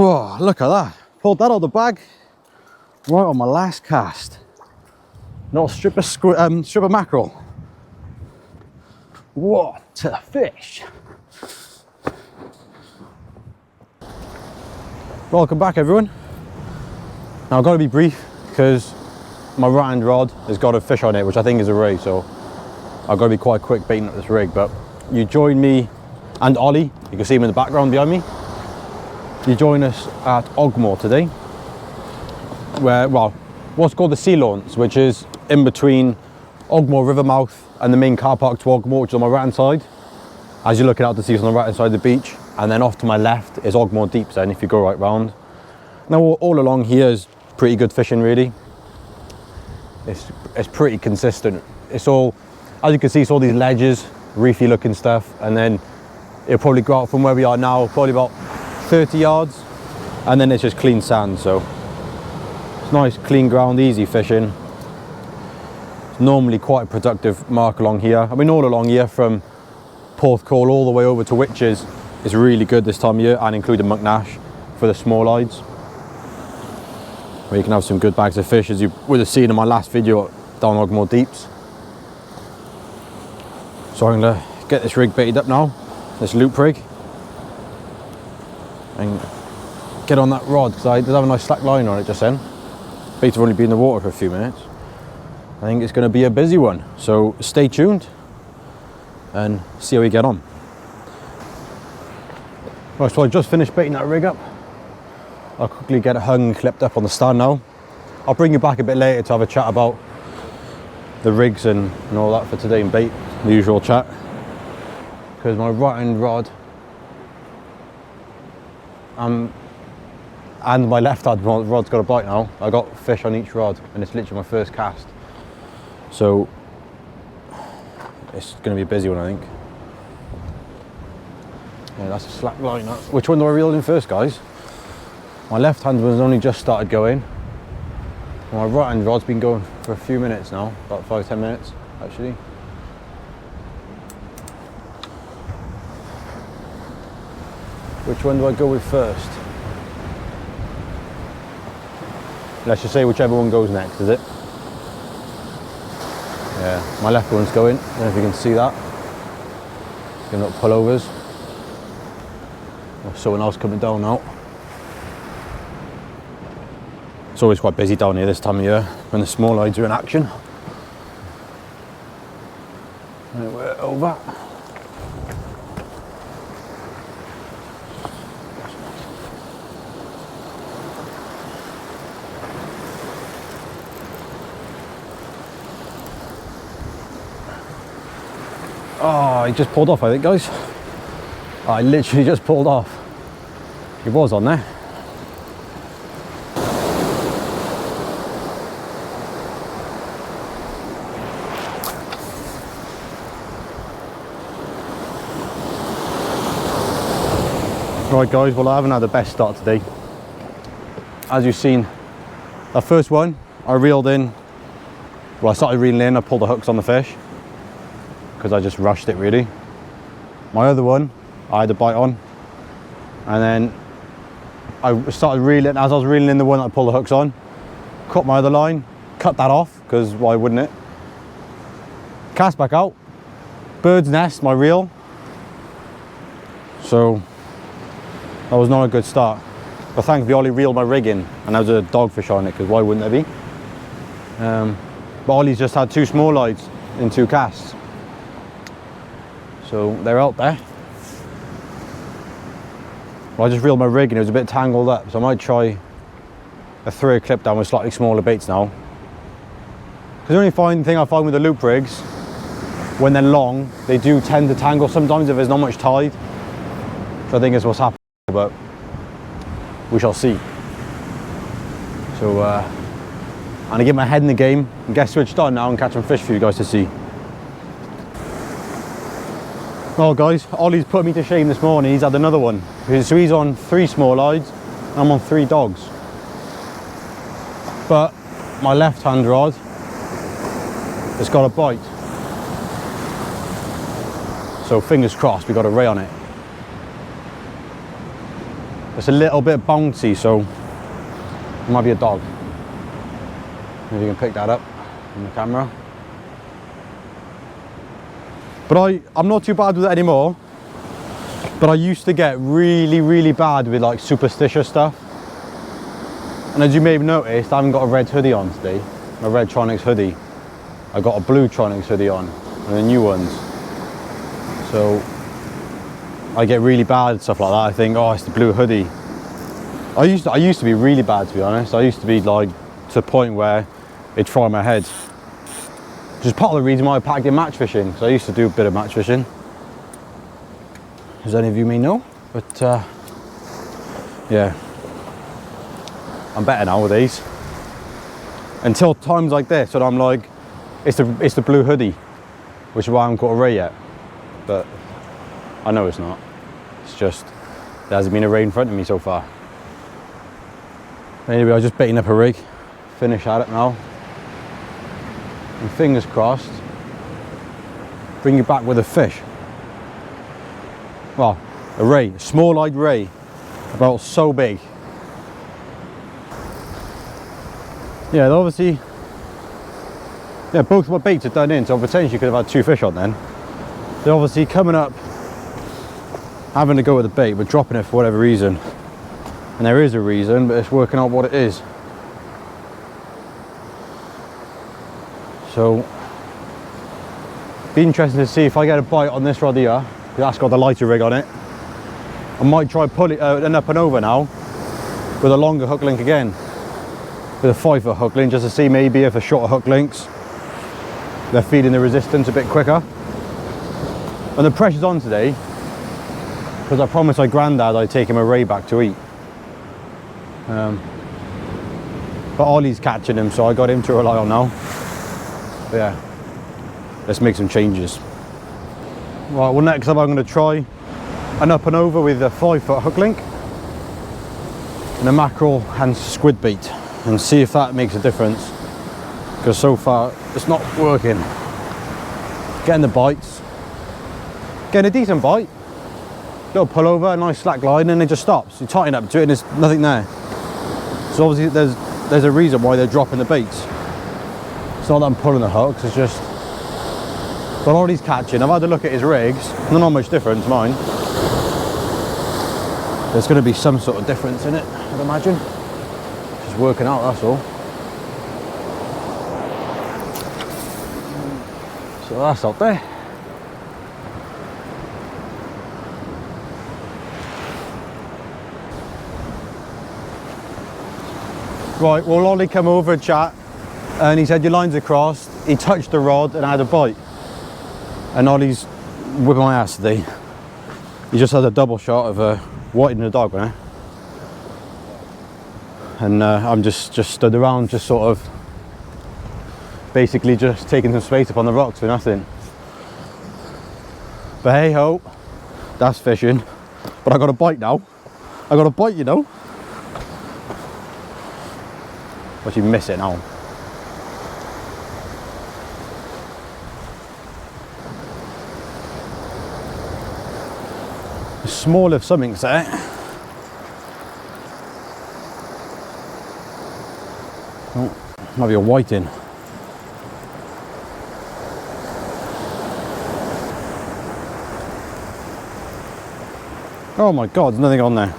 Whoa, look at that. Pulled that out of the bag right on my last cast. Not a strip of mackerel. What a fish. Welcome back, everyone. Now I've got to be brief because my right hand rod has got a fish on it, which I think is a ray, so I've got to be quite quick baiting up this rig. But you join me and Ollie, you can see him in the background behind me. You join us at Ogmore today, where, well, what's called the Sea Launch, which is in between Ogmore river mouth and the main car park to Ogmore, which is on my right hand side. As you're looking out to sea, it's on the right hand side of the beach, and then off to my left is Ogmore Deeps then, if you go right round. Now all along here is pretty good fishing, really. It's pretty consistent. It's all, as you can see, it's all these ledges, reefy looking stuff, and then it'll probably go out from where we are now, probably about 30 yards, and then it's just clean sand, so it's nice clean ground, easy fishing. It's normally quite a productive mark along here. I mean, all along here from Porthcawl all the way over to Witches is really good this time of year, and including Mucknash for the small hides, where you can have some good bags of fish, as you would have seen in my last video down Ogmore Deeps. So I'm going to get this rig baited up now, this loop rig, and get on that rod, because I did have a nice slack line on it just then. Baits have only been in the water for a few minutes. I think it's going to be a busy one, so stay tuned and see how we get on. Right, so I just finished baiting that rig up. I'll quickly get it hung and clipped up on the stand now. I'll bring you back a bit later to have a chat about the rigs and all that for today and bait, the usual chat, because my right hand rod and my left hand rod's got a bite now. I got fish on each rod, and it's literally my first cast, so it's going to be a busy one, I think. Yeah, that's a slack line. Which one do I reel in first, guys? My left hand one's only just started going. My right hand rod's been going for a few minutes now, about 5-10 minutes actually. Which one do I go with first? Let's just say whichever one goes next, is it? Yeah, my left one's going. I don't know if you can see that. Getting up pullovers. There's someone else coming down now. It's always quite busy down here this time of year when the small hides are in action. Right, we're over. Oh, he just pulled off, I think, guys. I literally just pulled off. He was on there. Right, guys, well, I haven't had the best start today. As you've seen, that first one, I reeled in. Well, I started reeling in, I pulled the hooks on the fish, because I just rushed it, really. My other one, I had a bite on, and then I started reeling. As I was reeling in the one that I pulled the hooks on, caught my other line, cut that off, because why wouldn't it? Cast back out, bird's nest, my reel. So that was not a good start. But thankfully Ollie reeled my rig in, and there was a dogfish on it, because why wouldn't there be? But Ollie's just had 2 small hides in 2 casts. So they're out there. Well, I just reeled my rig and it was a bit tangled up, so I might try a 3 clip down with slightly smaller baits now. Because the only thing I find with the loop rigs, when they're long, they do tend to tangle sometimes if there's not much tide. So I think it's what's happening, but we shall see. So I'm gonna get my head in the game and get switched on now and catch some fish for you guys to see. Well, guys, Ollie's put me to shame this morning. He's had another one. So he's on 3 small hides, I'm on 3 dogs. But my left hand rod has got a bite. So fingers crossed, we got a ray on it. It's a little bit bouncy, so it might be a dog. Maybe you can pick that up on the camera. But I'm not too bad with it anymore. But I used to get really bad with like superstitious stuff. And as you may have noticed, I haven't got a red hoodie on today. My red Tronics hoodie. I got a blue Tronics hoodie on, and the new ones. So I get really bad at stuff like that. I think, oh, it's the blue hoodie. I used to be really bad, to be honest. I used to be like to the point where it'd fry my head. Which is part of the reason why I packed in match fishing, because I used to do a bit of match fishing, as any of you may know. But yeah, I'm better nowadays. Until times like this, and I'm like, it's the blue hoodie, which is why I haven't caught a ray yet. But I know it's not. It's just there hasn't been a ray in front of me so far. Anyway, I was just baiting up a rig. Finish at it now. And fingers crossed, bring you back with a fish. Well, a ray, a small-eyed ray, about so big. Yeah, obviously, yeah, both my baits are done in, so potentially you could have had 2 fish on then. They're obviously coming up, having to go with the bait, but dropping it for whatever reason. And there is a reason, but it's working out what it is. So, be interesting to see if I get a bite on this rod here. That's got the lighter rig on it. I might try pull it an up and over now with a longer hook link again, with a 5-foot hook link, just to see maybe if a shorter hook links they're feeding the resistance a bit quicker. And the pressure's on today because I promised my granddad I'd take him a ray back to eat. But Ollie's catching him, so I got him to rely on now. But yeah, let's make some changes. Right, well, next up I'm going to try an up and over with a 5-foot hook link and a mackerel and squid bait, and see if that makes a difference, because so far it's not working. Getting the bites, getting a decent bite, little pull over, a nice slack line, and it just stops. You tighten up to it and there's nothing there. So obviously there's a reason why they're dropping the baits. It's not that I'm pulling the hooks, it's just, but Ollie's catching. I've had a look at his rigs, not much difference mine. There's going to be some sort of difference in it, I'd imagine. Just working out, that's all. So that's out there. Right, well, Ollie came over and chat, and he said your lines are crossed. He touched the rod and I had a bite. And Ollie's whipping my ass today. He just had a double shot of a white and a dog, right? And I'm just stood around, just sort of basically just taking some space up on the rocks for nothing. But hey ho, that's fishing. But I got a bite now. I got a bite, you know. But you miss it now. Small if something's there. Oh, might be a whiting. Oh my God, there's nothing on there.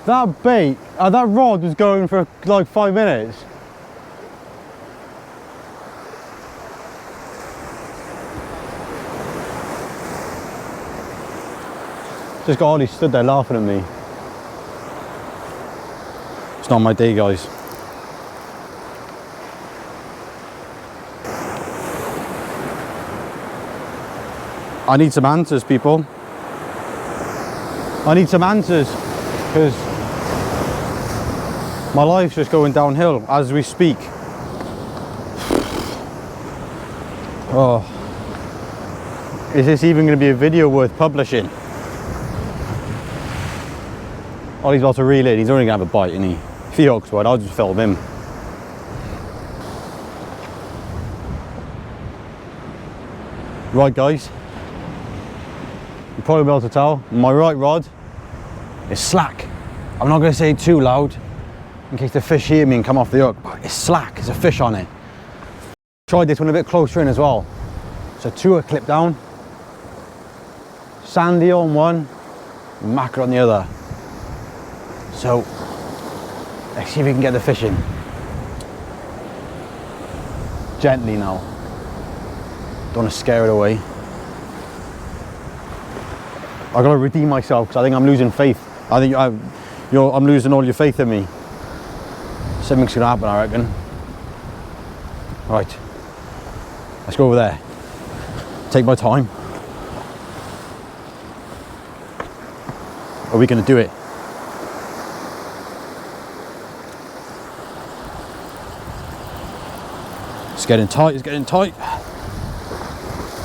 That bait, that rod was going for like 5 minutes. Just got Ollie stood there laughing at me. It's not my day, guys. I need some answers, people. I need some answers, because my life's just going downhill as we speak. Oh, is this even going to be a video worth publishing? Ollie's about to reel in. He's only going to have a bite, isn't he? If he hooks one, I'll just film him. Right guys, you probably be able to tell, my right rod is slack. I'm not going to say it too loud in case the fish hear me and come off the hook, but it's slack, there's a fish on it. Tried this one a bit closer in as well. So 2 clip down, sandy on one, mackerel on the other. So let's see if we can get the fish in. Gently now. Don't want to scare it away. I gotta redeem myself because I think I'm losing faith. I think I'm losing all your faith in me. Something's gonna happen, I reckon. Right, let's go over there. Take my time. Are we gonna do it? It's getting tight, it's getting tight.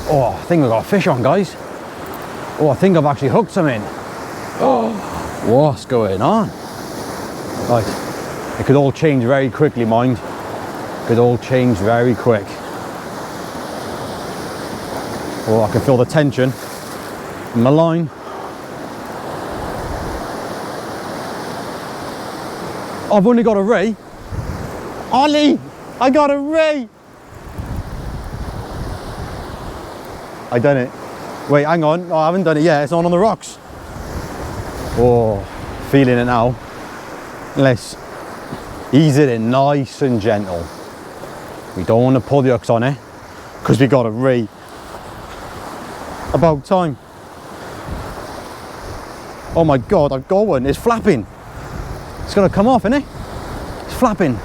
Oh, I think we've got a fish on, guys. Oh, I think I've actually hooked something. Oh, what's going on? Right, it could all change very quickly, mind. It could all change very quick. Oh, I can feel the tension in my line. I've only got a ray. Ollie, I got a ray. I done it. Wait, hang on. No, I haven't done it yet. It's not on the rocks. Oh, feeling it now. Let's ease it in nice and gentle. We don't want to pull the hooks on it because we got a ray. About time. Oh my God, I've got one. It's flapping. It's gonna come off, isn't it? It's flapping.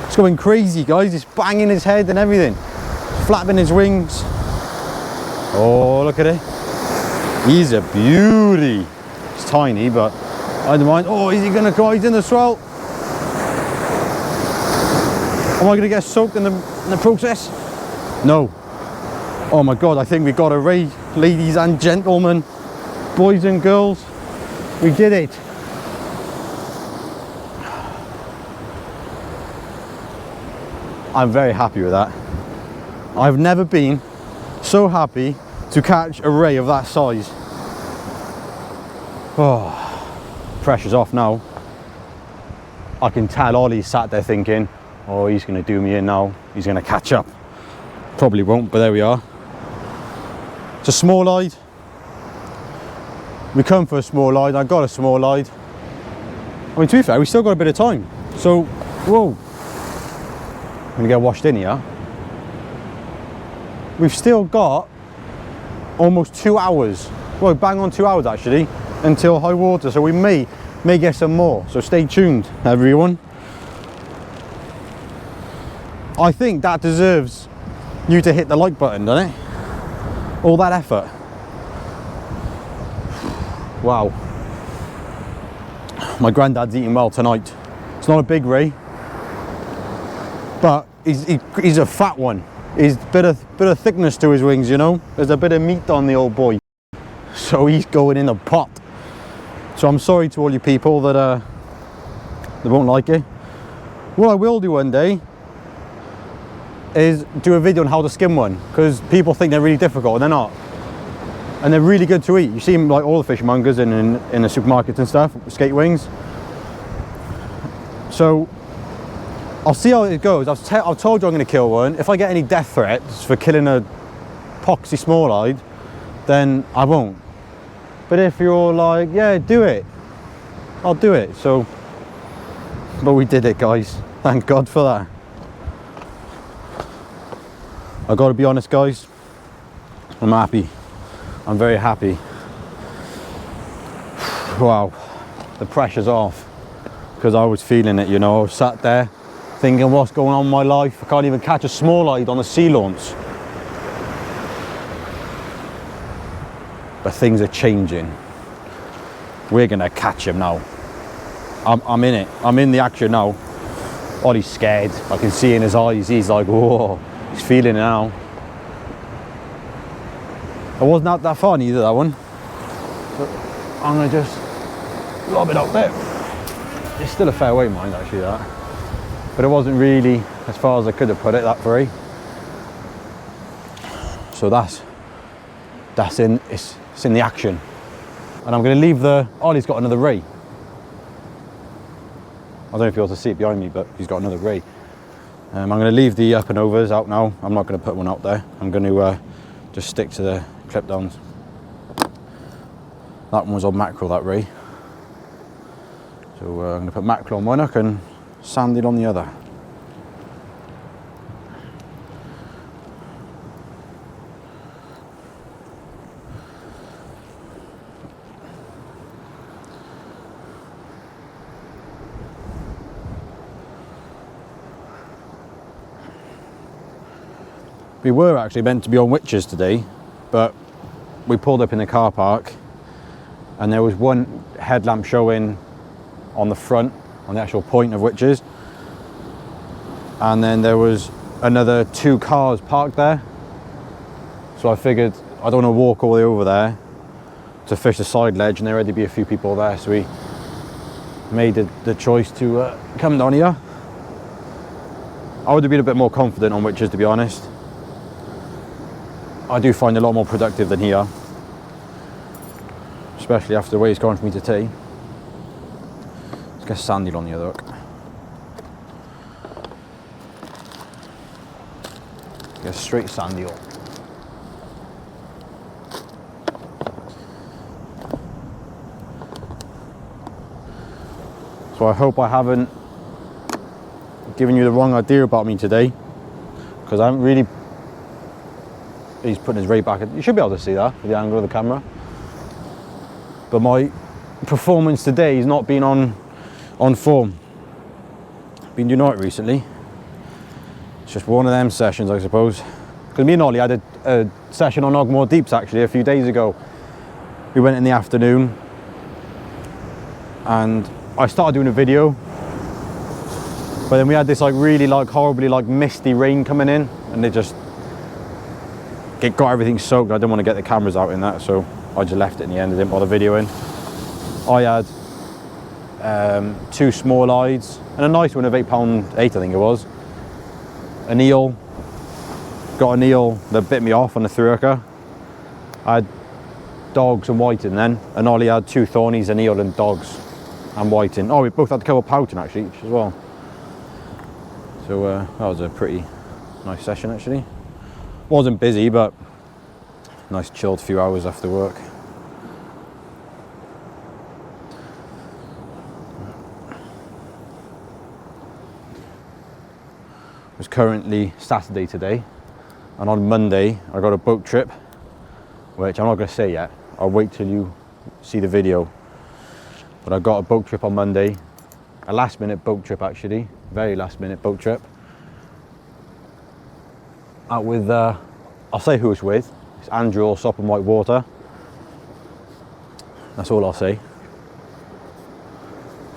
It's going crazy, guys. It's banging his head and everything. It's flapping his wings. Oh, look at it. He's a beauty. It's tiny, but I don't mind. Oh, is he gonna go? He's in the swell. Am I gonna get soaked in the process? No. Oh my God, I think we got a ray, ladies and gentlemen, boys and girls. We did it. I'm very happy with that. I've never been so happy to catch a ray of that size. Oh, pressure's off now. I can tell Ollie's sat there thinking, oh, he's going to do me in now. He's going to catch up. Probably won't, but there we are. It's a small eyed. We come for a small eyed. I got a small eyed. I mean, to be fair, we still got a bit of time. So, whoa. I'm going to get washed in here. We've still got almost 2 hours. Well, bang on 2 hours actually, until high water. So we may get some more. So stay tuned, everyone. I think that deserves you to hit the like button, doesn't it? All that effort. Wow. My granddad's eating well tonight. It's not a big ray, but he's a fat one. He's a bit of thickness to his wings, you know. There's a bit of meat on the old boy, so he's going in a pot. So I'm sorry to all you people that won't like it. What I will do one day is do a video on how to skin one, because people think they're really difficult and they're not, and they're really good to eat. You see them like all the fishmongers in the supermarkets and stuff, skate wings. So I'll see how it goes. I've told you I'm going to kill one. If I get any death threats for killing a poxy small-eyed, then I won't. But if you're like, yeah, do it, I'll do it. So, but we did it, guys. Thank God for that. I got to be honest, guys. I'm happy. I'm very happy. Wow, the pressure's off, because I was feeling it, you know. I was sat there thinking, what's going on in my life? I can't even catch a small-eyed on a sea launch. But things are changing. We're gonna catch him now. I'm in it. I'm in the action now. Ollie's scared. I can see in his eyes. He's like, whoa. He's feeling it now. It wasn't out that far either, that one. But I'm gonna just lob it up there. It's still a fair way, mind, actually, that. But it wasn't really as far as I could have put it, that free. So that's it's in the action. And I'm going to leave the, Ollie's got another ray. I don't know if you're able to see it behind me, but he's got another ray. I'm going to leave the up and overs out now. I'm not going to put one out there. I'm going to just stick to the clip downs. That one was on mackerel, that ray. So I'm going to put mackerel on one hook and sanded on the other. We were actually meant to be on witches today, but we pulled up in the car park and there was one headlamp showing on the front, on the actual point of witches. And then there was another 2 cars parked there. So I figured I don't want to walk all the way over there to fish the side ledge, and there already be a few people there. So we made the choice to come down here. I would have been a bit more confident on witches, to be honest. I do find it a lot more productive than here, especially after the way it's gone for me today. Let's get sanded on the other hook. Get straight sandy on. So I hope I haven't given you the wrong idea about me today, because I haven't really. He's putting his ray back. You should be able to see that with the angle of the camera. But my performance today has not been on form. Been doing alright recently. It's just one of them sessions, I suppose. Because me and Ollie had a session on Ogmore Deeps actually a few days ago. We went in the afternoon and I started doing a video, but then we had this like really like horribly like misty rain coming in, and it got everything soaked. I didn't want to get the cameras out in that, so I just left it in the end. I didn't bother videoing. I had 2 small eyes and a nice one of £8.8, I think it was. An eel. Got an eel that bit me off on the 3-hooker. I had dogs and whiting then, and Ollie had 2 thornies, an eel and dogs and whiting. Oh, we both had a couple of pouting actually each as well. So that was a pretty nice session actually. Wasn't busy, but nice chilled few hours after work. It's currently Saturday today, and on Monday I got a boat trip, which I'm not going to say yet. I'll wait till you see the video. But I got a boat trip on Monday, a last minute boat trip actually, very last minute boat trip. Out with, I'll say who it's with. It's Andrew Allsop and White Water. That's all I'll say.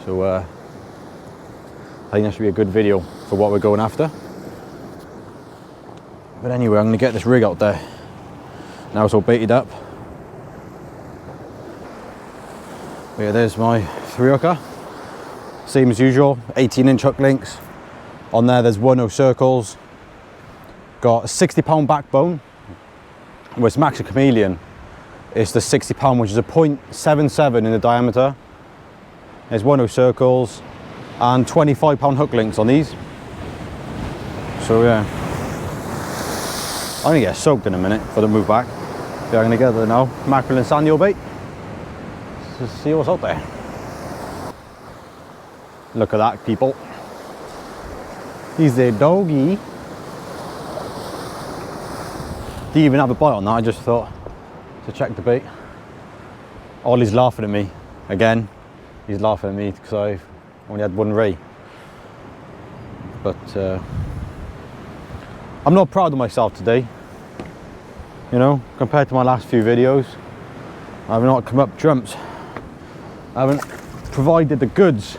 So I think that should be a good video for what we're going after. But anyway, I'm going to get this rig out there. Now it's all baited up. But yeah, there's my 3-hooker. Same as usual, 18-inch hook links. On there, there's 1/0 circles. Got a 60-pound backbone, which is Max a Chameleon. It's the 60-pound, which is a 0.77 in the diameter. There's 1/0 circles and 25-pound hook links on these. So yeah, I'm gonna get soaked in a minute for the move back. Yeah, I'm gonna get there now. Mackerel and sand eel bait. Let's see what's out there. Look at that, people. He's a doggy. Didn't even have a bite on that. I just thought to check the bait. Ollie's laughing at me again. He's laughing at me because I've only had 1 ray. But I'm not proud of myself today. You know, compared to my last few videos, I've not come up trumps. I haven't provided the goods.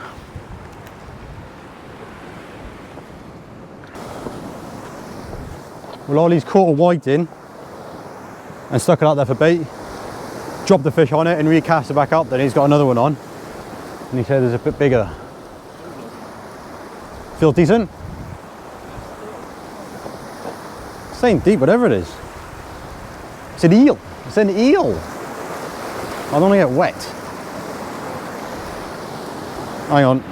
Well, Ollie's caught a whiting and stuck it out there for bait, dropped the fish on it and recast it back up. Then he's got another one on, and he said it's a bit bigger. Feels decent? Same deep, whatever it is. It's an eel. It's an eel. I don't want to get wet. Hang on.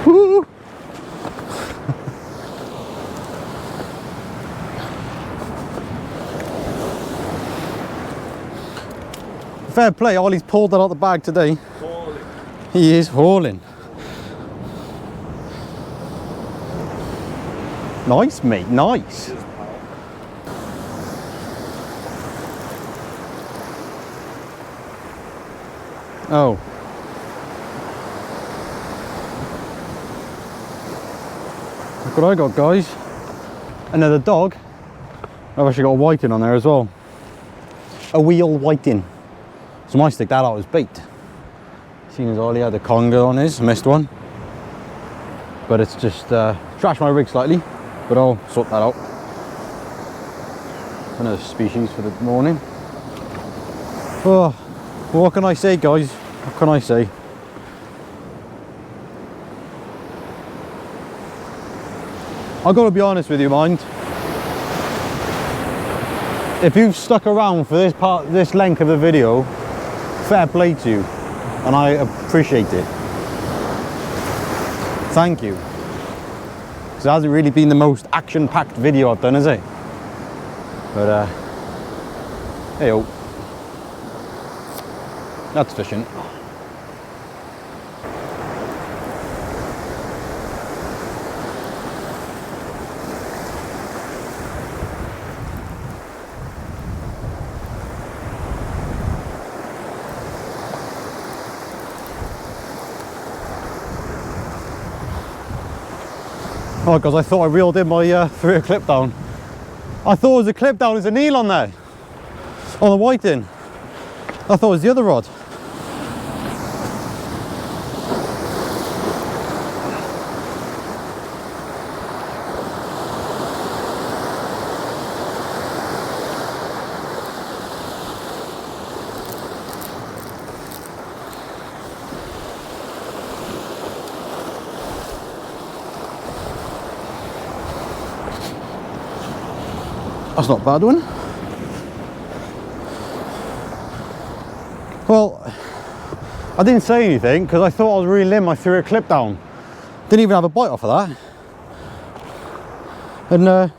Woo! Fair play, Ollie's pulled it out the bag today. Hauling. He is hauling. Nice, mate, nice. Cheers, pal. Oh. Look what I got, guys. Another dog. I've actually got a whiting on there as well. A wheel whiting. So I might stick that out as bait. Seeing as Ollie had a conger on his, missed one. But it's just trashed my rig slightly, but I'll sort that out. Another species for the morning. Oh, well, what can I say, guys? What can I say? I've got to be honest with you, mind. If you've stuck around for this length of the video, fair play to you, and I appreciate it. Thank you. Because it hasn't really been the most action-packed video I've done, has it? But hey-oh. That's fishing. Oh, because I thought I reeled in my threw a clip down. I thought it was a clip down, there's an eel on there. On the whiting. I thought it was the other rod. That's not a bad one. Well, I didn't say anything because I thought I was really limp. I threw a clip down. Didn't even have a bite off of that. And I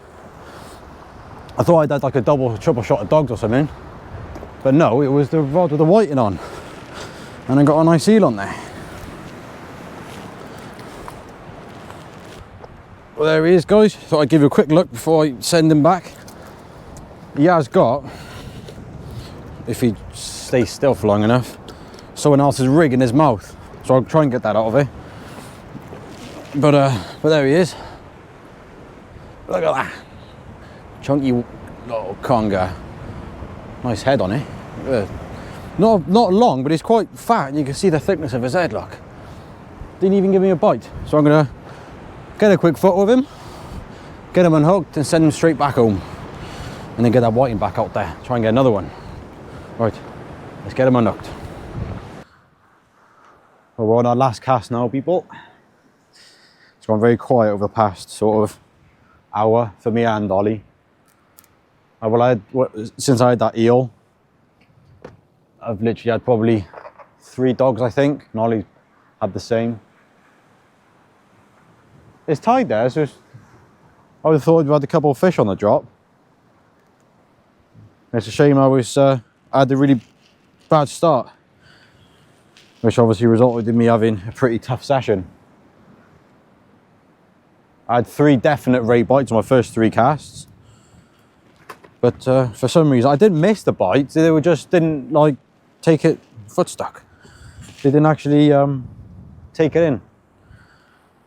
thought I'd had like a triple shot of dogs or something. But no, it was the rod with the whiting on. And I got a nice eel on there. Well, there he is, guys. Thought I'd give you a quick look before I send him back. He has got, if he stays still for long enough, someone else's rig in his mouth. So I'll try and get that out of it. But there he is. Look at that. Chunky little conger. Nice head on it. Not long, but he's quite fat, and you can see the thickness of his head, look. Didn't even give me a bite. So I'm gonna get a quick photo of him, get him unhooked, and send him straight back home. And then get that whiting back out there. Try and get another one. Right, let's get him unhooked. Well, we're on our last cast now, people. It's gone very quiet over the past sort of hour for me and Ollie. Since I had that eel, I've literally had probably 3 dogs, I think, and Ollie had the same. It's tied there, so I would have thought we had a couple of fish on the drop. It's a shame I had a really bad start, which obviously resulted in me having a pretty tough session. I had 3 definite ray bites on my first 3 casts, but for some reason I didn't miss the bites. They didn't like take it foot stuck. They didn't actually take it in.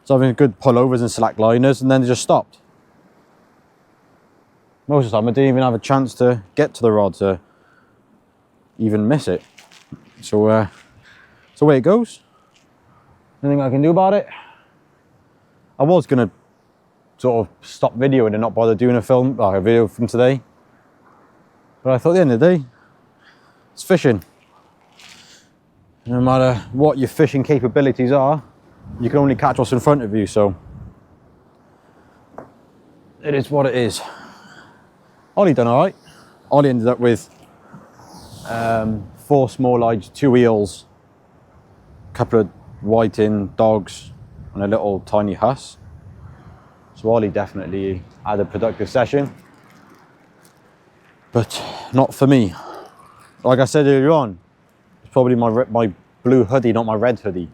So having good pullovers and slack liners, and then they just stopped. Most of the time I didn't even have a chance to get to the rod to even miss it. So that's the way it goes. Anything I can do about it? I was gonna sort of stop videoing and not bother doing a video from today. But I thought at the end of the day, it's fishing. No matter what your fishing capabilities are, you can only catch what's in front of you, so it is what it is. Ollie done all right. Ollie ended up with 4 small lights, 2 eels, a couple of whiting dogs, and a little tiny huss. So Ollie definitely had a productive session, but not for me. Like I said earlier on, it's probably my blue hoodie, not my red hoodie.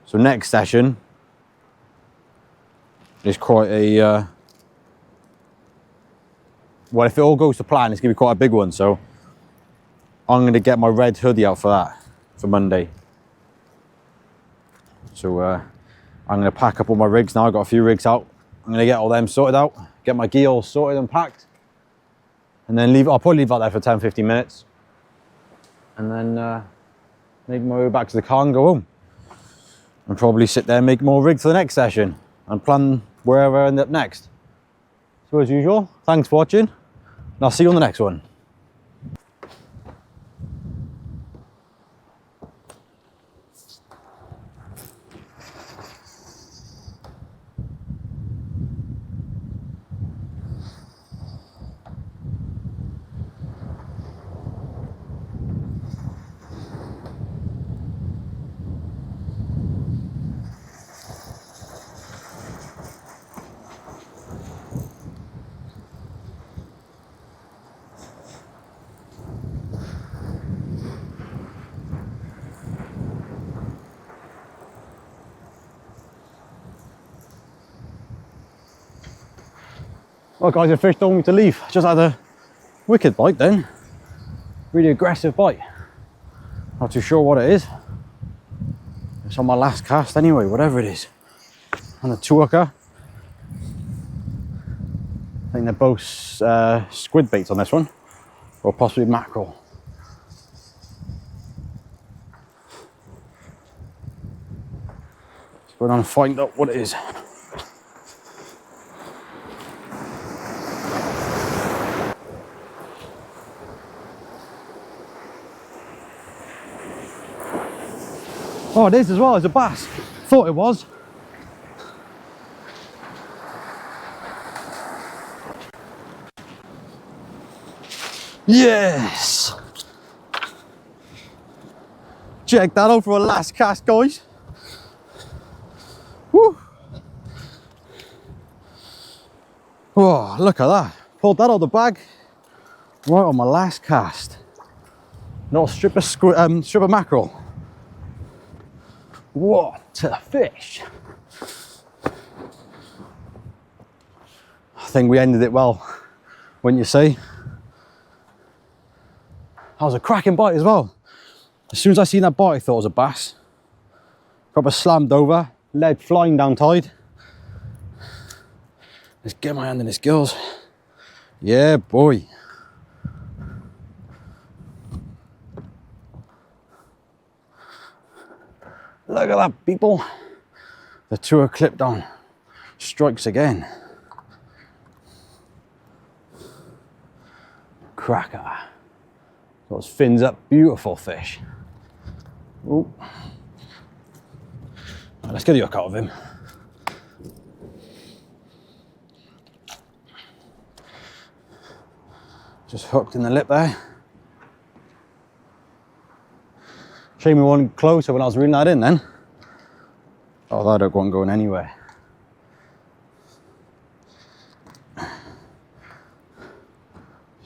So next session is quite a, well, if it all goes to plan, it's gonna be quite a big one. So I'm gonna get my red hoodie out for that, for Monday. So I'm gonna pack up all my rigs now. I've got a few rigs out. I'm gonna get all them sorted out, get my gear all sorted and packed, and then leave. I'll probably leave out there for 10-15 minutes, and then make my way back to the car and go home. And probably sit there and make more rigs for the next session and plan wherever I end up next. So as usual, thanks for watching, and I'll see you on the next one. Well guys, the fish told me to leave. Just had a wicked bite then. Really aggressive bite. Not too sure what it is. It's on my last cast anyway, whatever it is. On a tuaka. I think they're both squid baits on this one. Or possibly mackerel. Let's go down and find out what it is. Oh, it is as well, it's a bass. Thought it was. Yes! Check that out for a last cast, guys. Woo! Oh, look at that. Pulled that out of the bag right on my last cast. Not a strip of mackerel. What a fish! I think we ended it well, wouldn't you say? That was a cracking bite as well. As soon as I seen that bite, I thought it was a bass. Proper slammed over, lead flying down tide. Let's get my hand in this, girls. Yeah, boy. Look at that, people. The tour clipped on. Strikes again. Cracker. Got his fins up, beautiful fish. Ooh. Right, let's get a hook out of him. Just hooked in the lip there. Shame we weren't closer when I was reeling that in then. Oh, that hook wasn't going anywhere.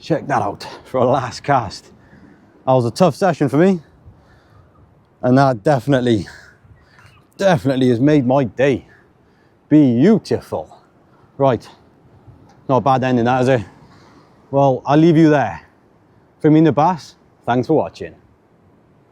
Check that out for a last cast. That was a tough session for me. And that definitely has made my day. Beautiful. Right, not a bad ending that, is it? Well, I'll leave you there. For me and the bass, thanks for watching.